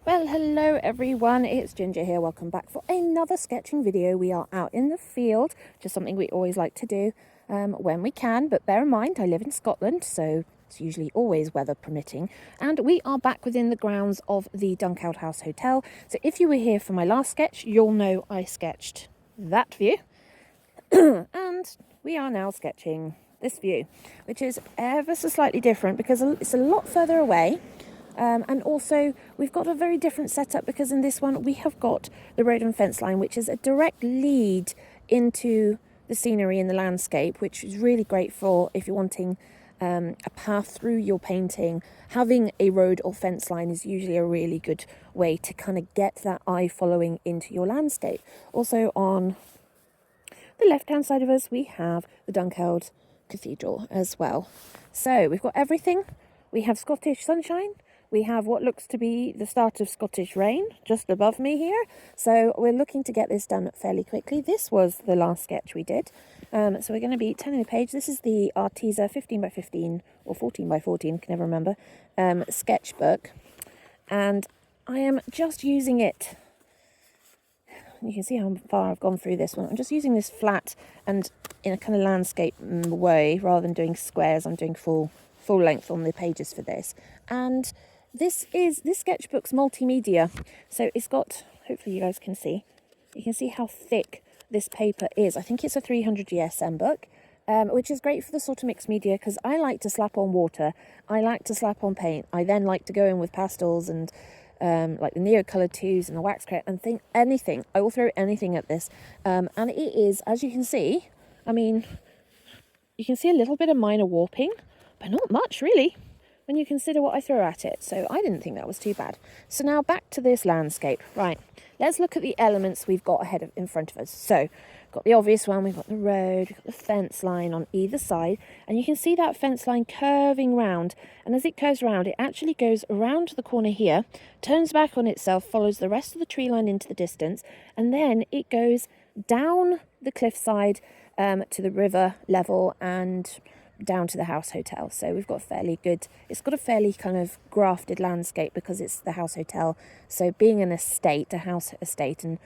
Well, hello everyone, it's Ginger here. Welcome back for another sketching video. We are out in the field, just something we always like to do when we can, but bear in mind I live in Scotland, so it's usually always weather permitting, and we are back within the grounds of the Dunkeld House Hotel. So if you were here for my last sketch, you'll know I sketched that view and we are now sketching this view, which is ever so slightly different because it's a lot further away. And also we've got a very different setup because in this one we have got the road and fence line, which is a direct lead into the scenery and the landscape, which is really great for if you're wanting a path through your painting. Having a road or fence line is usually a really good way to kind of get that eye following into your landscape. Also on the left hand side of us we have the Dunkeld Cathedral as well. So we've got everything. We have Scottish sunshine. We have what looks to be the start of Scottish rain just above me here. So we're looking to get this done fairly quickly. This was the last sketch we did. So we're going to be turning the page. This is the Arteza 15 by 15 or 14 by 14, can never remember, sketchbook. And I am just using it. You can see how far I've gone through this one. I'm just using this flat and in a kind of landscape way rather than doing squares. I'm doing full length on the pages for this. And this sketchbook's multimedia, so it's got, hopefully you guys can see, you can see how thick this paper is. I think it's a 300 GSM book, which is great for the sort of mixed media because I like to slap on water, I like to slap on paint, I then like to go in with pastels and like the Neocolor 2s and the wax crayon and think anything. I will throw anything at this, and it is, as you can see, I mean, you can see a little bit of minor warping, but not much really when you consider what I throw at it. So I didn't think that was too bad. So now back to this landscape. Right, let's look at the elements we've got in front of us. So got the obvious one, we've got the road, we've got the fence line on either side, and you can see that fence line curving round, and as it curves around it actually goes around the corner here, turns back on itself, follows the rest of the tree line into the distance, and then it goes down the cliffside to the river level and down to the house hotel. So we've got it's got a fairly kind of grafted landscape because it's the house hotel. So being an estate, a house estate, and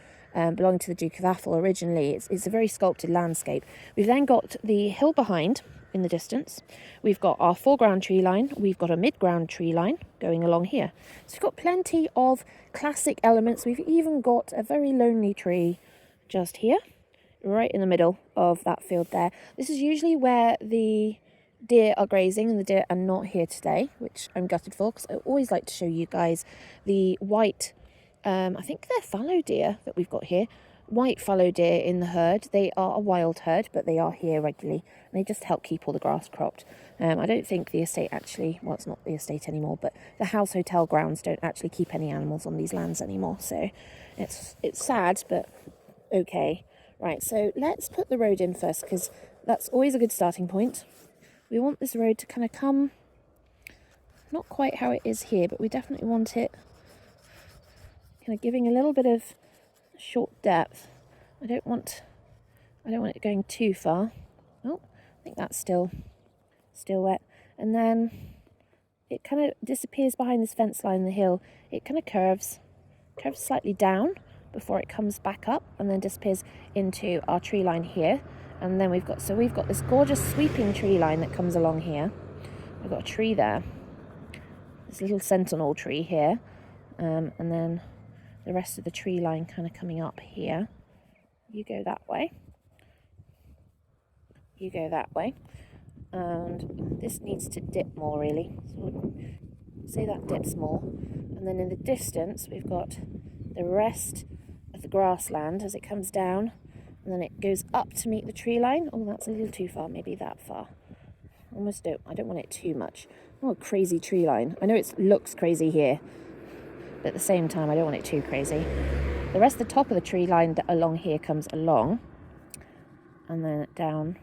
belonging to the Duke of Atholl originally, it's a very sculpted landscape. We've then got the hill behind in the distance. We've got our foreground tree line. We've got a mid-ground tree line going along here. So we've got plenty of classic elements. We've even got a very lonely tree just here, right in the middle of that field there. This is usually where the deer are grazing, and the deer are not here today, which I'm gutted for because I always like to show you guys the white, I think they're fallow deer that we've got here, white fallow deer in the herd. They are a wild herd, but they are here regularly, and they just help keep all the grass cropped. I don't think the estate actually, well, it's not the estate anymore, but the house hotel grounds don't actually keep any animals on these lands anymore, so it's sad, but okay. Right, so let's put the road in first because that's always a good starting point. We want this road to kind of come, not quite how it is here, but we definitely want it kind of giving a little bit of short depth. I don't want it going too far. Oh, I think that's still wet. And then it kind of disappears behind this fence line in the hill. It kind of curves slightly down before it comes back up and then disappears into our tree line here. And then we've got this gorgeous sweeping tree line that comes along here. We've got a tree there, this little sentinel tree here, and then the rest of the tree line kind of coming up here. You go that way, you go that way, and this needs to dip more really. So say that dips more, and then in the distance we've got the rest of the grassland as it comes down, and then it goes up to meet the tree line. Oh, that's a little too far, maybe that far. I don't want it too much. Oh, crazy tree line. I know it looks crazy here, but at the same time I don't want it too crazy. The rest of the top of the tree line along here comes along, and then down.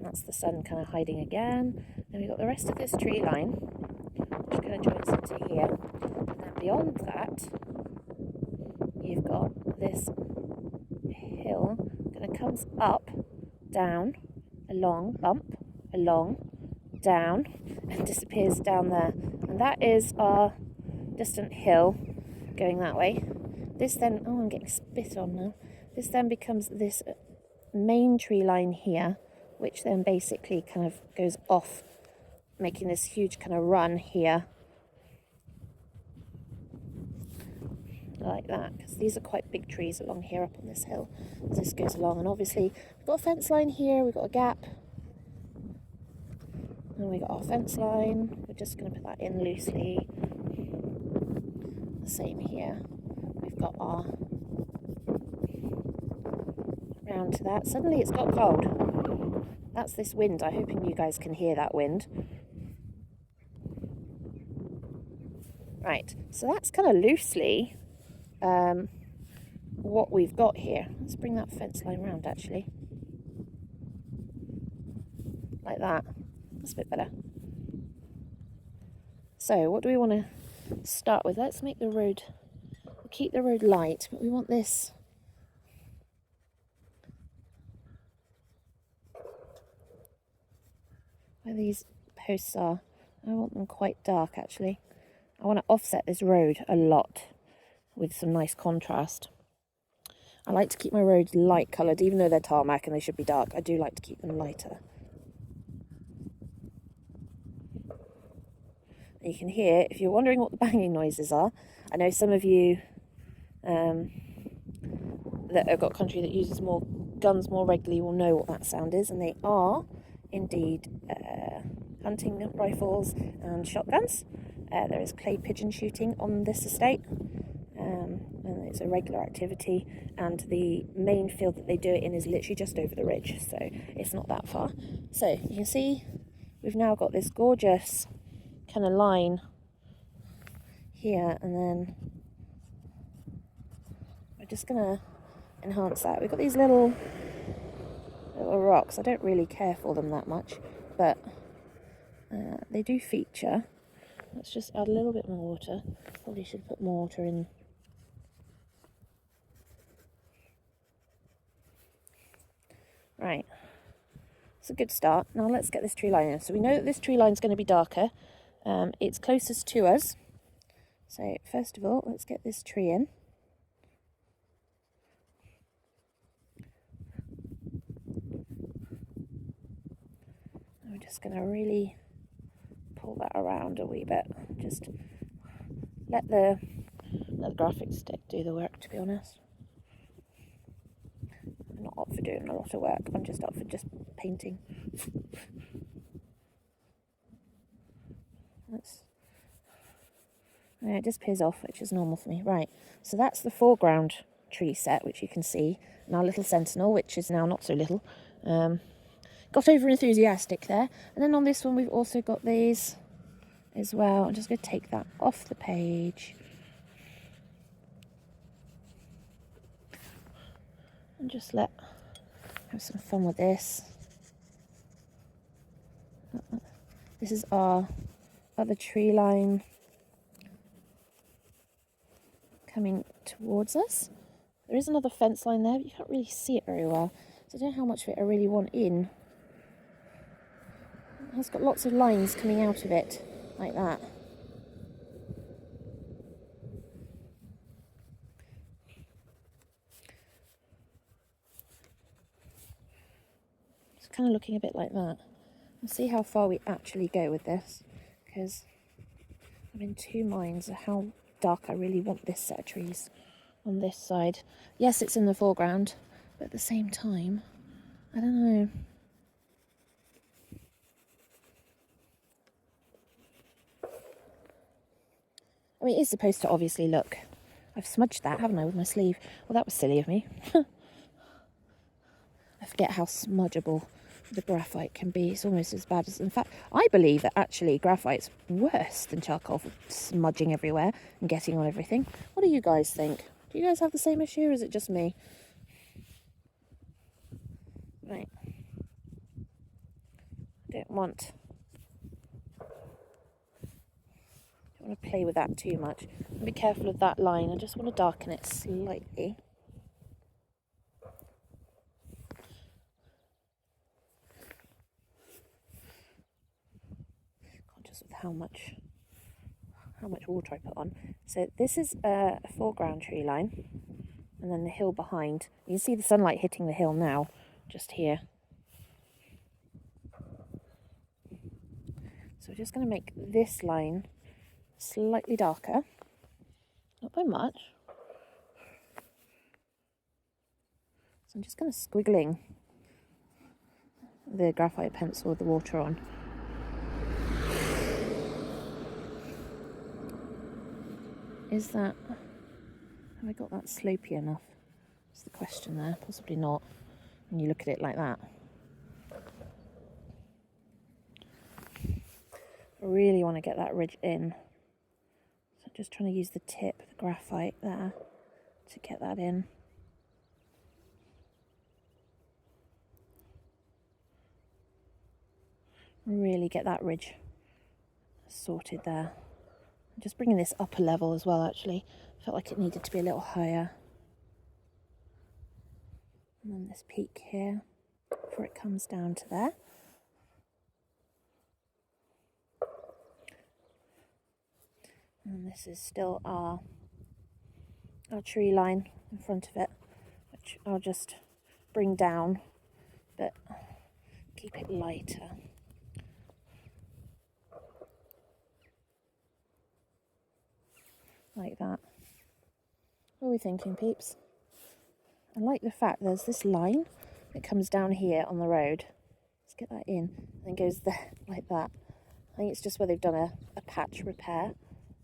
That's the sun kind of hiding again. Then we've got the rest of this tree line, which kind of joins into here. And then beyond that, you've got this hill kind of comes up, down, along, bump, along, down, and disappears down there. And that is our distant hill going that way. This then, oh, I'm getting spit on now. This then becomes this main tree line here, which then basically kind of goes off, making this huge kind of run here. Like that, because these are quite big trees along here up on this hill as this goes along. And obviously we've got a fence line here, we've got a gap, and we've got our fence line. We're just going to put that in loosely. The same here. We've got our round to that. Suddenly it's got cold. That's this wind. I'm hoping you guys can hear that wind. Right, so that's kind of loosely what we've got here. Let's bring that fence line round actually. Like that. That's a bit better. So what do we want to start with? Let's make the road, we'll keep the road light, but we want this where these posts are. I want them quite dark actually. I want to offset this road a lot with some nice contrast. I like to keep my roads light coloured, even though they're tarmac and they should be dark. I do like to keep them lighter. And you can hear, if you're wondering what the banging noises are, I know some of you that have got country that uses more guns more regularly will know what that sound is, and they are indeed hunting rifles and shotguns. There is clay pigeon shooting on this estate, and it's a regular activity, and the main field that they do it in is literally just over the ridge, so it's not that far. So you can see we've now got this gorgeous kind of line here, and then we're just gonna enhance that. We've got these little rocks. I don't really care for them that much, but they do feature. Let's just add a little bit more water. Probably should put more water in. Right, it's a good start. Now let's get this tree line in. So we know that this tree line is going to be darker. It's closest to us. So first of all, let's get this tree in. And we're just going to really pull that around a wee bit. Just let the graphic stick do the work, to be honest. I'm not up for doing a lot of work. I'm just up for just painting. It just peels off, which is normal for me. Right, so that's the foreground tree set, which you can see. And our little sentinel, which is now not so little. Got over enthusiastic there. And then on this one, we've also got these as well. I'm just going to take that off the page. And just have some fun with this. This is our other tree line coming towards us. There is another fence line there, but you can't really see it very well. So I don't know how much of it I really want in. It has got lots of lines coming out of it, like that. It's kind of looking a bit like that. We'll see how far we actually go with this, because I'm in two minds of how dark I really want this set of trees on this side. Yes, it's in the foreground, but at the same time, I don't know. I mean, it is supposed to obviously look. I've smudged that, haven't I, with my sleeve? Well, that was silly of me. I forget how smudgeable the graphite can be. It's almost as bad as, in fact, I believe that actually graphite's worse than charcoal for smudging everywhere and getting on everything. What do you guys think? Do you guys have the same issue, or is it just me? Right. Don't want to play with that too much. Be careful of that line. I just want to darken it slightly. Conscious of how much how much water I put on. So this is a foreground tree line, and then the hill behind. You can see the sunlight hitting the hill now, just here. So we're just going to make this line slightly darker, not by much. So I'm just kind of squiggling the graphite pencil with the water on. Have I got that slopey enough? That's the question there. Possibly not when you look at it like that. I really want to get that ridge in. So I'm just trying to use the tip, the graphite there, to get that in. Really get that ridge sorted there. I'm just bringing this up a level as well, actually. Felt like it needed to be a little higher. And then this peak here, before it comes down to there. And this is still our tree line in front of it, which I'll just bring down, but keep it lighter. Like that. What are we thinking, peeps? I like the fact there's this line that comes down here on the road. Let's get that in, and then goes there like that. I think it's just where they've done a patch repair,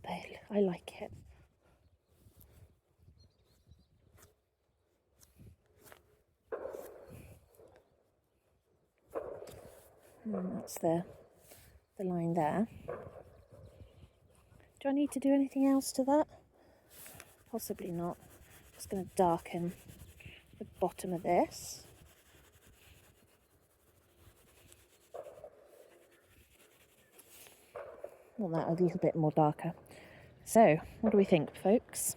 but I like it. And that's the line there. Do I need to do anything else to that? Possibly not. Just going to darken the bottom of this. Want that a little bit more darker. So, what do we think, folks?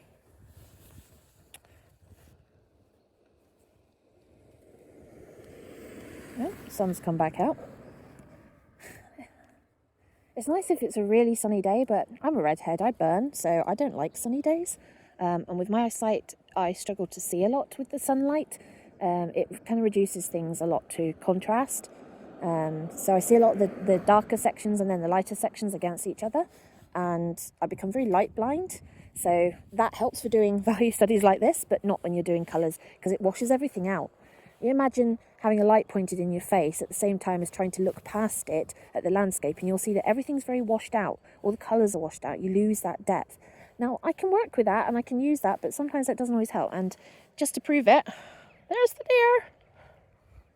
Oh, the sun's come back out. It's nice if it's a really sunny day, but I'm a redhead, I burn, so I don't like sunny days. And with my eyesight, I struggle to see a lot with the sunlight. It kind of reduces things a lot to contrast. So I see a lot of the darker sections and then the lighter sections against each other, and I become very light blind. So that helps for doing value studies like this, but not when you're doing colours, because it washes everything out. You imagine having a light pointed in your face at the same time as trying to look past it at the landscape, and you'll see that everything's very washed out. All the colours are washed out. You lose that depth. Now, I can work with that and I can use that, but sometimes that doesn't always help. And just to prove it, there's the deer.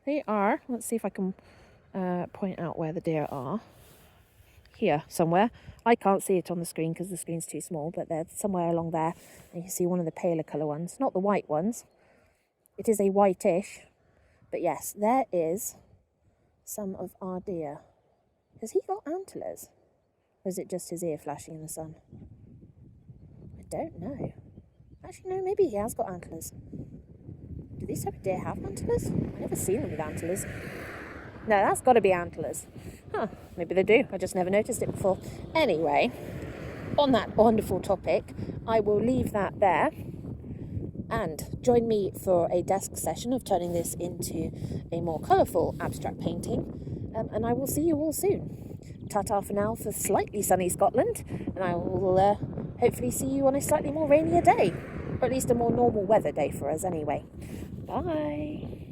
They are. Let's see if I can point out where the deer are. Here, somewhere. I can't see it on the screen because the screen's too small, but they're somewhere along there. And you can see one of the paler colour ones, not the white ones. It is a whitish. But yes, there is some of our deer. Has he got antlers? Or is it just his ear flashing in the sun? I don't know. Actually, no, maybe he has got antlers. Do these type of deer have antlers? I've never seen them with antlers. No, that's got to be antlers. Huh, maybe they do. I just never noticed it before. Anyway, on that wonderful topic, I will leave that there. And join me for a desk session of turning this into a more colourful abstract painting. And I will see you all soon. Ta-ta for now for slightly sunny Scotland. And I will hopefully see you on a slightly more rainier day. Or at least a more normal weather day for us anyway. Bye.